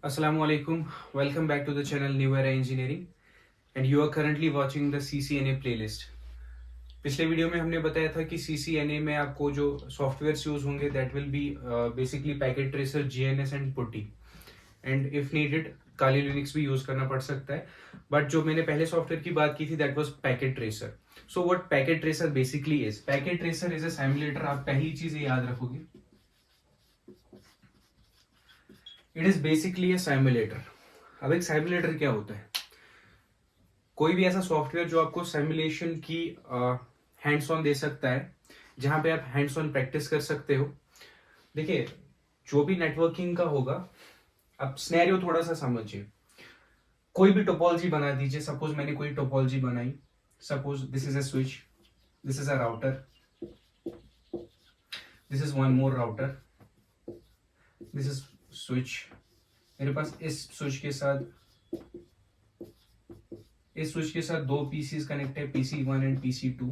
Assalamualaikum. Welcome back to the channel New Era Engineering and you are currently watching the CCNA playlist. पिछले video में हमने बताया था कि CCNA में आपको जो सॉफ्टवेयर यूज होंगे that will be basically packet tracer, GNS and putty and if needed Kali Linux भी यूज करना पड़ सकता है. बट जो मैंने पहले सॉफ्टवेयर की बात की थी that was packet tracer. So what packet tracer basically is? Packet tracer is a simulator. आप पहली चीज याद रखोगे, it is basically a simulator. अब एक सिमुलेटर क्या होता है? कोई भी ऐसा सॉफ्टवेयर जो आपको सिमुलेशन की हैंड्स ऑन दे सकता है, जहां पे आप हैंड्स ऑन प्रैक्टिस कर सकते हो. देखिए, जो भी नेटवर्किंग का होगा, अब स्नैरियो थोड़ा सा समझिए. कोई भी टोपोलॉजी बना दीजिए. सपोज मैंने कोई टोपोलॉजी बनाई. Suppose this is a switch, this is a router, this is one more router, this is switch. मेरे पास इस स्विच के साथ दो पीसीज कनेक्ट है, PC1 एंड PC2.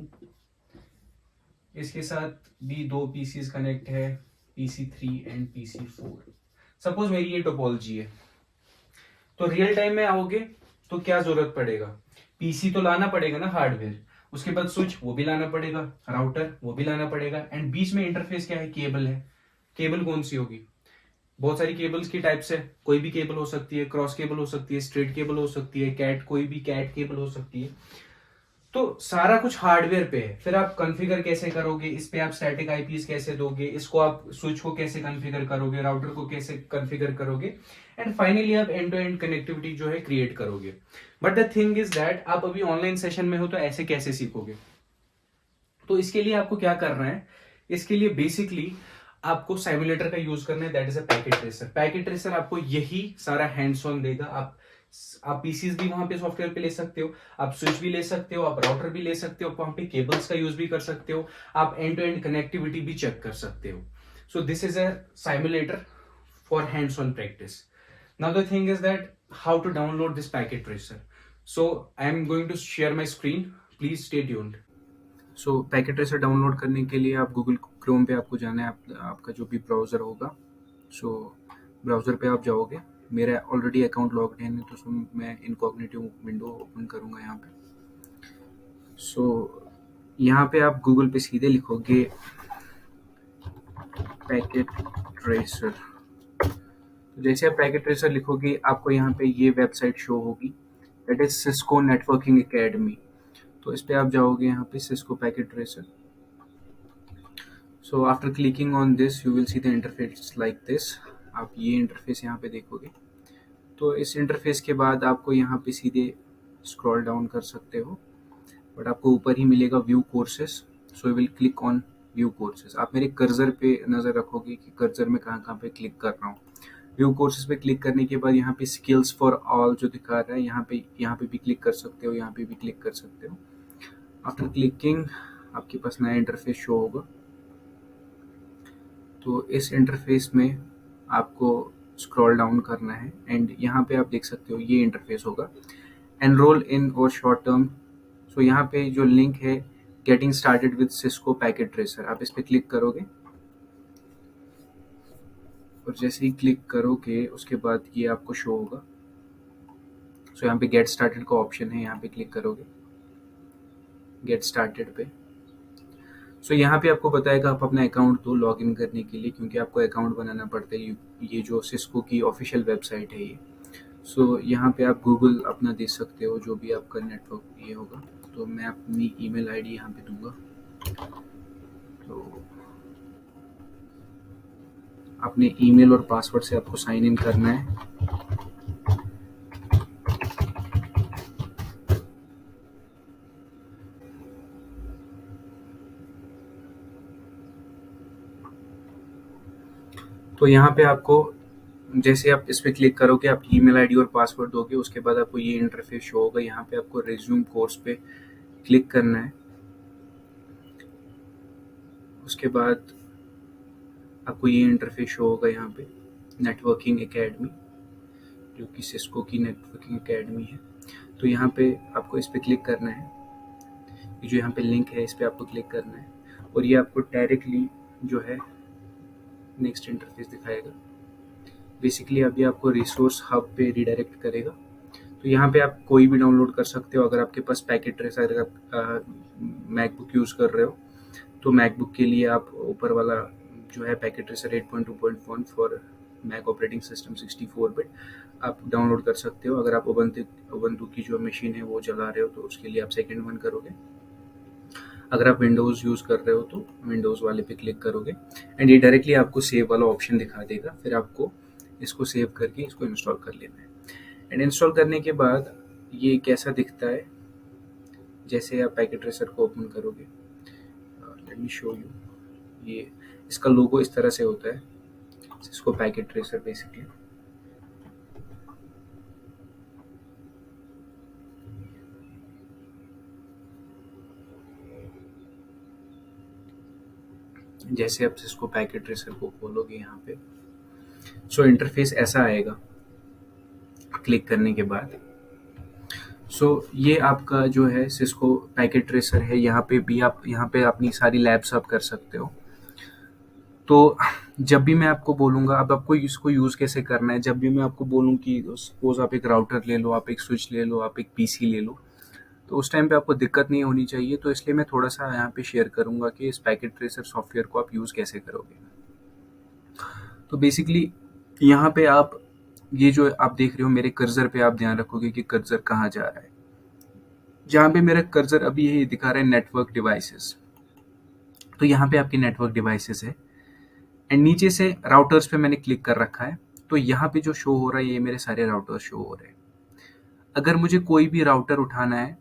इसके साथ भी दो पीसीज कनेक्ट है, PC3 एंड PC4. सपोज मेरी ये टोपोलॉजी है. तो रियल टाइम में आओगे तो क्या जरूरत पड़ेगा? पीसी तो लाना पड़ेगा ना, हार्डवेयर. उसके बाद स्विच वो भी लाना पड़ेगा, राउटर वो भी लाना पड़ेगा, एंड बीच में इंटरफेस क्या है? केबल है. केबल कौन सी होगी? बहुत सारी केबल्स की टाइप्स है. कोई भी केबल हो सकती है, क्रॉस केबल हो सकती है, स्ट्रेट केबल हो सकती है, कोई भी कैट केबल हो सकती है. तो सारा कुछ हार्डवेयर पे है. फिर आप कॉन्फ़िगर कैसे करोगे? इस पे आप स्टैटिक आईपीस कैसे दोगे? इसको आप स्विच को कैसे कॉन्फ़िगर करोगे? राउटर को कैसे कॉन्फ़िगर करोगे? एंड फाइनली आप एंड टू एंड कनेक्टिविटी जो है क्रिएट करोगे. But the thing is that आप अभी ऑनलाइन सेशन में हो तो ऐसे कैसे सीखोगे? तो इसके लिए आपको क्या करना है? इसके लिए बेसिकली आपको सिमुलेटर का यूज करना है, that is a packet tracer. Packet tracer आपको यही सारा हैंड्स ऑन देगा. आप पीसीज भी वहां पे सॉफ्टवेयर पे ले सकते हो, आप स्विच भी ले सकते हो, आप राउटर भी ले सकते हो, आप वहां पे केबल्स का यूज भी कर सकते हो, आप एंड टू एंड कनेक्टिविटी भी चेक कर सकते हो. So this is a simulator for hands on practice. Now the thing is that how to download this packet tracer. So I am going to share my screen. Please stay tuned. So packet tracer download करने के लिए आप Google Chrome पे आपको जाना है. आपका जो भी ब्राउज़र होगा, सो ब्राउज़र पे आप जाओगे. मेरा ऑलरेडी अकाउंट लॉग्ड इन है तो मैं इनकॉग्निटिव विंडो ओपन करूँगा यहाँ पे. सो यहाँ पे आप गूगल पे सीधे लिखोगे पैकेट ट्रेसर. तो जैसे आप पैकेट ट्रेसर लिखोगे आपको यहाँ पे ये वेबसाइट शो होगी, that is Cisco networking academy. तो इस पे आप जाओगे यहाँ पे Cisco packet tracer. So after clicking on this you will see the interface like this. आप ये इंटरफेस यहाँ पे देखोगे. तो इस इंटरफेस के बाद आपको यहाँ पे सीधे स्क्रॉल डाउन कर सकते हो, बट आपको ऊपर ही मिलेगा view courses. So you will click on view courses. आप मेरे कर्सर पे नज़र रखोगे कि कर्सर में कहाँ कहाँ पे क्लिक कर रहा हूँ. व्यू कोर्सेस पे क्लिक करने के बाद यहाँ पे स्किल्स फॉर ऑल जो दिखा रहा है, यहाँ पे भी क्लिक कर सकते हो, यहाँ पे भी क्लिक कर सकते हो. आफ्टर क्लिकिंग आपके पास नया इंटरफेस शो होगा. तो इस इंटरफेस में आपको स्क्रॉल डाउन करना है एंड यहाँ पे आप देख सकते हो ये इंटरफेस होगा, एनरोल इन और शॉर्ट टर्म. सो यहाँ पे जो लिंक है getting started with Cisco packet tracer, आप इस पे क्लिक करोगे और जैसे ही क्लिक करोगे उसके बाद ये आपको शो होगा. सो यहाँ पे गेट स्टार्टेड का ऑप्शन है, यहाँ पे क्लिक करोगे गेट स्टार्टेड पे. सो यहाँ पे आपको बताएगा आप अपना अकाउंट दो लॉग इन करने के लिए, क्योंकि आपको अकाउंट बनाना पड़ता है. ये जो सिस्को की ऑफिशियल वेबसाइट है ये. सो यहाँ पे आप गूगल अपना दे सकते हो, जो भी आपका नेटवर्क ये होगा. तो मैं अपनी ईमेल आईडी यहाँ पे दूंगा. तो अपने ईमेल और पासवर्ड से आपको साइन इन करना है. तो यहाँ पे आपको जैसे आप इस पे क्लिक करोगे, आप ईमेल आईडी और पासवर्ड दोगे, उसके बाद आपको ये इंटरफेस शो होगा. यहाँ पे आपको रिज्यूम कोर्स पे क्लिक करना है. उसके बाद आपको ये इंटरफेस शो होगा यहाँ पे नेटवर्किंग एकेडमी, जो कि सिस्को की नेटवर्किंग एकेडमी है. तो यहाँ पे आपको इस पे क्लिक करना है. ये जो यहाँ पे लिंक है इस पे आपको क्लिक करना है और ये आपको डायरेक्टली जो है नेक्स्ट इंटरफेस दिखाएगा. बेसिकली अभी आपको रिसोर्स हब पे रिडायरेक्ट करेगा। तो यहाँ पे आप कोई भी डाउनलोड कर सकते हो। अगर आपके पास पैकेट ट्रेसर, अगर आप मैकबुक यूज़ कर रहे हो तो मैकबुक के लिए आप ऊपर वाला जो है packet tracer 8.2.1 for Mac operating system 64 bit आप डाउनलोड कर सकते हो। अगर आप उबंटू की जो मशीन है वो चला रहे हो तो उसके लिए आप सेकेंड वन करोगे। अगर आप विंडोज़ यूज़ कर रहे हो तो विंडोज़ वाले पे क्लिक करोगे एंड ये डायरेक्टली आपको सेव वाला ऑप्शन दिखा देगा। फिर आपको इसको सेव करके इसको इंस्टॉल कर लेना है। एंड इंस्टॉल करने के बाद ये कैसा दिखता है, जैसे आप पैकेट ट्रेसर को ओपन करोगे, लेट मी शो यू, ये इसका लोगो इस तरह से होता है, इसको पैकेट ट्रेसर बेसिकली। जैसे आप इसको पैकेट ट्रेसर को खोलोगे यहाँ पे, सो इंटरफेस ऐसा आएगा क्लिक करने के बाद। सो ये आपका जो है सिस्को पैकेट ट्रेसर है। यहाँ पे भी आप यहाँ पे अपनी सारी लैब्स आप कर सकते हो। तो जब भी मैं आपको बोलूँगा, अब आपको इसको यूज़ कैसे करना है, जब भी मैं आपको बोलूँ कि सपोज आप एक राउटर ले लो, आप एक स्विच ले लो, आप एक पीसी ले लो, तो उस टाइम पे आपको दिक्कत नहीं होनी चाहिए। तो इसलिए मैं थोड़ा सा यहाँ पे शेयर करूँगा कि इस पैकेट ट्रेसर सॉफ्टवेयर को आप यूज़ कैसे करोगे। तो बेसिकली यहाँ पे आप ये जो आप देख रहे हो मेरे कर्सर पे, आप ध्यान रखोगे कि कर्सर कहाँ जा रहा है। जहाँ पे मेरा कर्सर अभी ये दिखा रहा है नेटवर्क डिवाइसेस, तो यहाँ पे आपके नेटवर्क डिवाइसेस है एंड नीचे से राउटर्स पे मैंने क्लिक कर रखा है। तो यहाँ पे जो शो हो रहा है ये मेरे सारे राउटर शो हो रहे हैं। अगर मुझे कोई भी राउटर उठाना है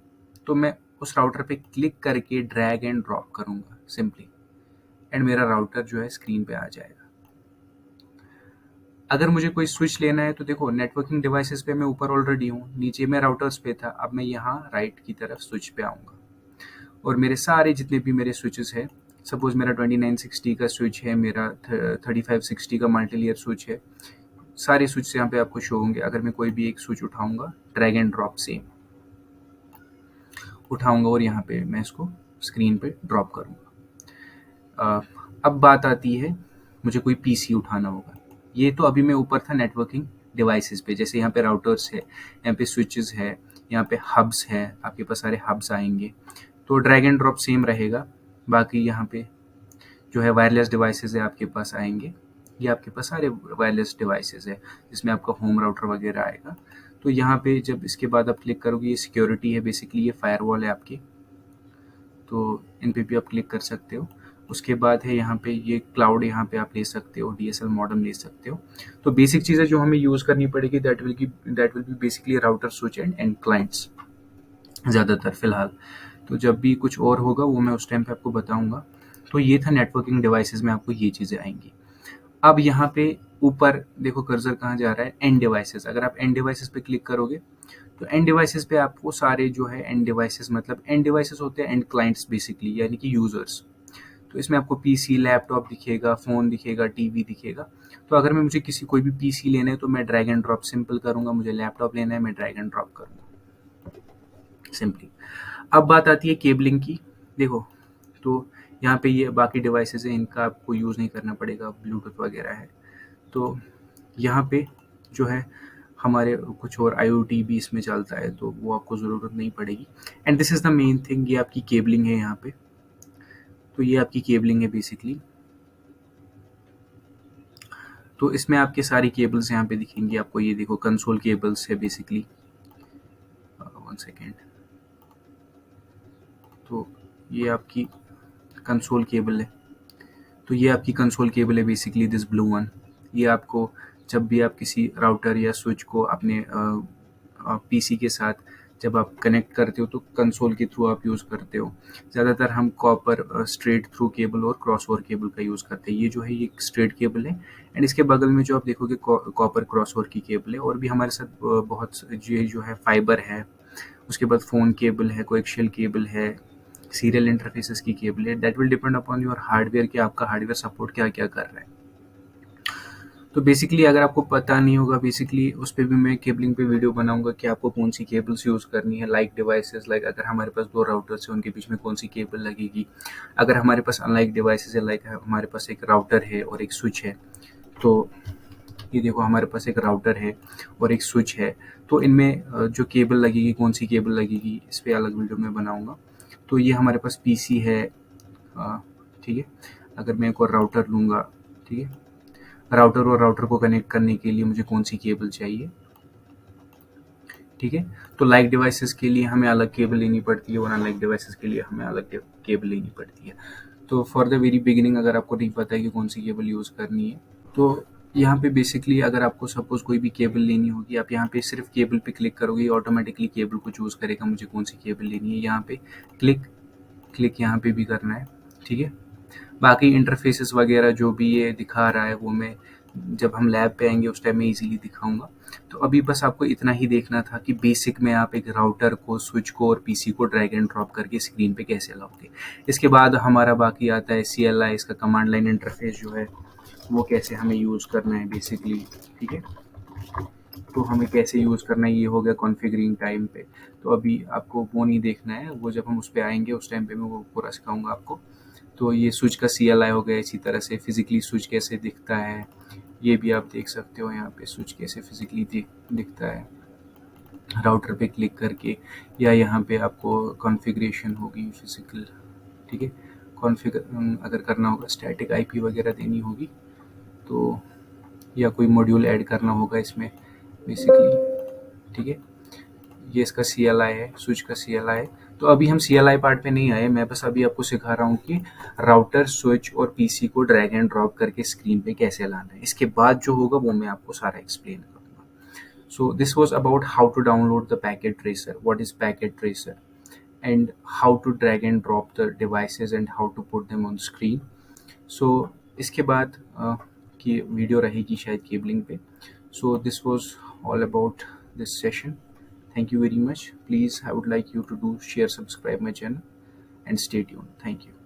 तो मैं उस राउटर पे क्लिक करके ड्रैग एंड ड्रॉप करूँगा सिंपली, एंड मेरा राउटर जो है स्क्रीन पे आ जाएगा। अगर मुझे कोई स्विच लेना है तो देखो नेटवर्किंग डिवाइसेस पे मैं ऊपर ऑलरेडी हूँ, नीचे में राउटर्स पे था, अब मैं यहाँ राइट की तरफ स्विच पे आऊँगा और मेरे सारे जितने भी मेरे स्विचेस है, सपोज मेरा 2960 का स्विच है, मेरा 3560 का मल्टी लेयर स्विच है, सारे स्विच यहाँ पे आपको शो होंगे। अगर मैं कोई भी एक स्विच उठाऊंगा, ड्रैग एंड ड्रॉप से उठाऊंगा और यहाँ पे मैं इसको स्क्रीन पे ड्रॉप करूँगा। अब बात आती है मुझे कोई पीसी उठाना होगा। ये तो अभी मैं ऊपर था नेटवर्किंग डिवाइसेस पे, जैसे यहाँ पे राउटर्स है, यहाँ पे स्विचेस है, यहाँ पे हब्स है, आपके पास सारे हब्स आएंगे। तो ड्रैग एंड ड्रॉप सेम रहेगा। बाकी यहाँ पे जो है वायरलेस डिवाइसेस है आपके पास आएंगे, ये आपके पास सारे वायरलेस डिवाइसेस है जिसमें आपका होम राउटर वगैरह आएगा। तो यहाँ पे जब इसके बाद आप क्लिक करोगे, ये सिक्योरिटी है बेसिकली, ये फायरवॉल है आपकी, तो इन पे भी आप क्लिक कर सकते हो। उसके बाद है यहाँ पे ये क्लाउड, यहाँ पे आप ले सकते हो, DSL मॉडेम ले सकते हो। तो बेसिक चीज़ें जो हमें यूज़ करनी पड़ेगी that will be basically router switch and clients ज़्यादातर फिलहाल। तो जब भी कुछ और होगा वो मैं उस टाइम पे आपको बताऊंगा। तो ये था नेटवर्किंग डिवाइसेस में आपको ये चीज़ें आएंगी। अब यहाँ पे ऊपर देखो कर्सर कहाँ जा रहा है, एंड डिवाइसेस। अगर आप एंड डिवाइसेस पे क्लिक करोगे तो एंड डिवाइसेस पे आपको सारे जो है एंड डिवाइसेस, मतलब एंड डिवाइसेस होते हैं एंड क्लाइंट्स बेसिकली, यानी कि यूजर्स। तो इसमें आपको पीसी, लैपटॉप दिखेगा, फ़ोन दिखेगा, टीवी दिखेगा। तो अगर मैं मुझे कोई भी पीसी लेना है तो मैं ड्रैग एंड ड्रॉप सिंपल करूँगा, मुझे लैपटॉप लेना है मैं ड्रैग एंड ड्रॉप करूँगा सिंपली। अब बात आती है केबलिंग की। देखो तो यहाँ पे ये बाकी डिवाइसेस हैं, इनका आपको यूज़ नहीं करना पड़ेगा, ब्लूटूथ वगैरह है। तो यहाँ पे जो है हमारे कुछ और IoT भी इसमें चलता है, तो वो आपको ज़रूरत नहीं पड़ेगी। And this is the main thing, ये आपकी केबलिंग है यहाँ पे। तो ये आपकी केबलिंग है बेसिकली। तो इसमें आपके सारी केबल्स यहाँ पे दिखेंगी आपको। ये देखो कंसोल केबल्स है बेसिकली। 1 सेकेंड। तो ये आपकी कंसोल केबल है। तो ये आपकी कंसोल केबल है बेसिकली, दिस ब्लू वन। ये आपको जब भी आप किसी राउटर या स्विच को अपने पीसी के साथ जब आप कनेक्ट करते हो तो कंसोल के थ्रू आप यूज़ करते हो। ज़्यादातर हम कॉपर स्ट्रेट थ्रू केबल और क्रॉसओवर केबल का यूज़ करते हैं। ये जो है ये स्ट्रेट केबल है एंड इसके बगल में जो आप देखोगे कॉपर क्रॉसओवर की केबल है। और भी हमारे साथ बहुत ये जो है फाइबर है, उसके बाद फ़ोन केबल है, कोएक्शियल केबल है, सीरियल इंटरफेसेस की केबल है। That will depend upon your hardware कि आपका हार्डवेयर सपोर्ट क्या क्या कर रहा है। तो बेसिकली अगर आपको पता नहीं होगा, बेसिकली उस पर भी मैं केबलिंग पे वीडियो बनाऊंगा कि आपको कौन सी केबल्स यूज़ करनी है। लाइक डिवाइसेस, लाइक अगर हमारे पास 2 राउटर्स हैं उनके बीच में कौन सी केबल लगेगी। अगर हमारे पास अनलाइक डिवाइसेस है, लाइक हमारे पास एक राउटर है और एक स्विच है, तो ये देखो हमारे पास एक राउटर है और एक स्विच है। तो इनमें जो केबल लगेगी, कौन सी केबल लगेगी, इस पर अलग वीडियो में बनाऊंगा। तो ये हमारे पास पीसी है, ठीक है। अगर मैं एक और राउटर लूँगा, ठीक है, राउटर और राउटर को कनेक्ट करने के लिए मुझे कौन सी केबल चाहिए, ठीक है। तो लाइक डिवाइसेस के लिए हमें अलग केबल लेनी पड़ती है और अनलाइक डिवाइसेस के लिए हमें अलग केबल लेनी पड़ती है। तो फॉर द वेरी बिगिनिंग अगर आपको नहीं पता है कि कौन सी केबल यूज़ करनी है, तो यहाँ पे बेसिकली अगर आपको सपोज कोई भी केबल लेनी होगी, आप यहाँ पे सिर्फ केबल पे क्लिक करोगे, ऑटोमेटिकली केबल को चूज़ करेगा मुझे कौन सी केबल लेनी है। यहाँ पे क्लिक यहाँ पे भी करना है, ठीक है। बाकी इंटरफेसेस वगैरह जो भी ये दिखा रहा है वो मैं जब हम लैब पे आएंगे उस टाइम में इजीली दिखाऊंगा। तो अभी बस आपको इतना ही देखना था कि बेसिक में आप एक राउटर को, स्विच को और पीसी को ड्रैग एंड ड्रॉप करके स्क्रीन पे कैसे लाओगे। इसके बाद हमारा बाकी आता है CLI, इसका कमांड लाइन इंटरफेस जो है वो कैसे हमें यूज़ करना है बेसिकली, ठीक है। तो हमें कैसे यूज़ करना है ये हो गया कॉन्फ़िगरिंग टाइम पे। तो अभी आपको वो नहीं देखना है, वो जब हम उस पर आएंगे उस टाइम पे मैं वो पूरा सिखाऊंगा आपको। तो ये स्विच का CLI हो गया। इसी तरह से फिज़िकली स्विच कैसे दिखता है ये भी आप देख सकते हो, यहाँ पे स्विच कैसे फिज़िकली दिखता है राउटर पे क्लिक करके, या यहाँ पे आपको कॉन्फ़िगरेशन होगी फिज़िकल, ठीक है। अगर करना होगा स्टैटिक IP वगैरह देनी होगी तो, या कोई मॉड्यूल ऐड करना होगा इसमें बेसिकली, ठीक है। ये इसका CLI है, स्विच का CLI है। तो अभी हम CLI पार्ट पे नहीं आए, मैं बस अभी आपको सिखा रहा हूँ कि राउटर, स्विच और पीसी को ड्रैग एंड ड्रॉप करके स्क्रीन पे कैसे लाना है। इसके बाद जो होगा वो मैं आपको सारा एक्सप्लेन करूँगा। So this was about how to download the packet tracer, what is packet tracer, and how to drag and drop the devices and how to put them on screen. So इसके बाद की video रहेगी शायद cabling पे। So this was all about this session. Thank you very much. Please, I would like you to do share, subscribe my channel and stay tuned. Thank you.